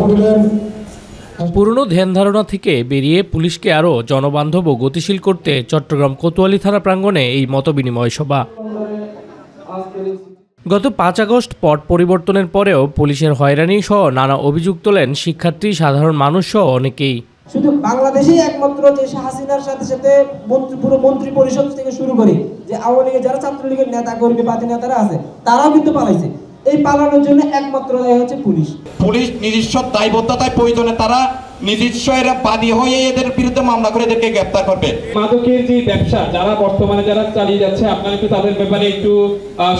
হলেন। পুরনো ধ্যান ধারণা থেকে বেরিয়ে পুলিশকে আরও জনবান্ধব ও গতিশীল করতে চট্টগ্রাম কোতোয়ালি থানা প্রাঙ্গণে এই মতবিনিময় সভা। গত ৫ আগস্ট পট পরিবর্তনের পরেও পুলিশের হয়রানি সহ নানা অভিযোগ তোলেন শিক্ষার্থী, সাধারণ মানুষ সহ অনেকেই। শুধু বাংলাদেশেই একমাত্র যে হাসিনার সাথে সাথে পুরো মন্ত্রী পরিষদ থেকে শুরু করে যে আওয়ামী লীগের যারা ছাত্রলীগের নেতা কর্মী বাদী নেতারা আছে তারাও কিন্তু পালাইছে। এই পালানোর জন্য একমাত্র দায়ী হচ্ছে পুলিশ। পুলিশ নিজস্ব দায়বদ্ধতায় প্রয়োজনে তারা নিজস্ব বাদী হয়ে এদের বিরুদ্ধে মামলা করে এদেরকে গ্রেফতার করবে। মাদকের যে ব্যবসা যারা বর্তমানে যারা চালিয়ে যাচ্ছে, আপনারা একটু তাদের ব্যাপারে একটু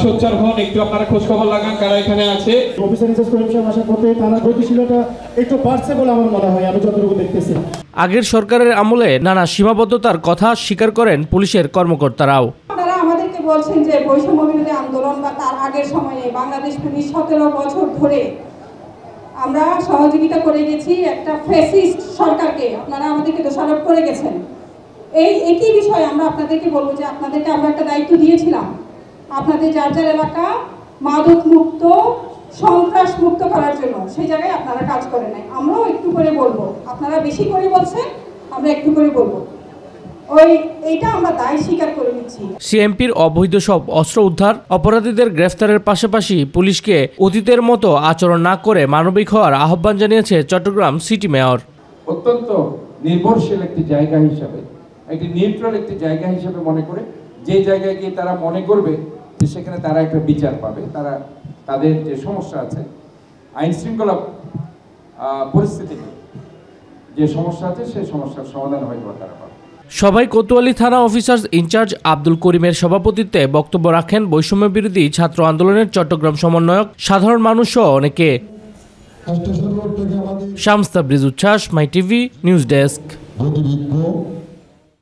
সোচ্চার হন, একটু আপনারা খোঁজ খবর লাগান কারা এখানে আছে। অফিসার ইনচার্জ করিম সাহেব আসার পথে থানার গতিশীলতা একটু বাড়ছে বলে আমার মনে হয়, আমি যতটুকু দেখতেছি। আগের সরকারের আমলে নানা সীমাবদ্ধতার কথা স্বীকার করেন পুলিশের কর্মকর্তারাও। আপনারা আমাদেরকে বলছেন যে বৈষম্য বিরোধী আন্দোলন বা তার আগের সময়ে বাংলাদেশ পুলিশ 17 বছর ধরে আমরা সহযোগিতা করে গেছি একটা ফ্যাসিস্ট সরকারকে, আপনারা আমাদেরকে দোষারোপ করে গেছেন। এই একই বিষয়ে আমরা আপনাদেরকে বলবো যে আপনাদেরকে আমরা একটা দায়িত্ব দিয়েছিলাম, আপনাদের যার যার এলাকা মাদক মুক্ত, সন্ত্রাস মুক্ত করার জন্য, সেই জায়গায় আপনারা কাজ করেন নাই। আমরাও একটু করে বলবো, আপনারা বেশি করে বলছেন, আমরা একটু করে বলবো, এইটা আমরা দায় স্বীকার করে নিচ্ছি। সিএমপির অবৈধ সব অস্ত্র উদ্ধার, অপরাধীদের গ্রেফতারের পাশাপাশি পুলিশকে অতীতের মতো আচরণ না করে মানবিক হওয়ার আহ্বান জানিয়েছে চট্টগ্রাম সিটি মেয়র। অত্যন্ত নির্ভরশীল একটি জায়গা হিসাবে, একটি নিউট্রাল একটি জায়গা হিসাবে মনে করে যে জায়গায় গিয়ে তারা মনে করবে যে সেখানে তারা একটা বিচার পাবে, তারা তাদের যে সমস্যা আছে আইন শৃঙ্খলা পরিস্থিতিতে যে সমস্যা আছে সেই সমস্যার সমাধান হয়তো তারা পাবে। সভায় কোতোয়ালি থানা অফিসার ইনচার্জ আব্দুল করিমের সভাপতিত্বে বক্তব্য রাখেন বৈষম্য বিরোধী ছাত্র আন্দোলনের চট্টগ্রাম সমন্বয়ক, সাধারণ মানুষ সহ অনেকে। শামস তাবরিজ উচ্ছ্বাস, মাই টিভি নিউজ ডেস্ক।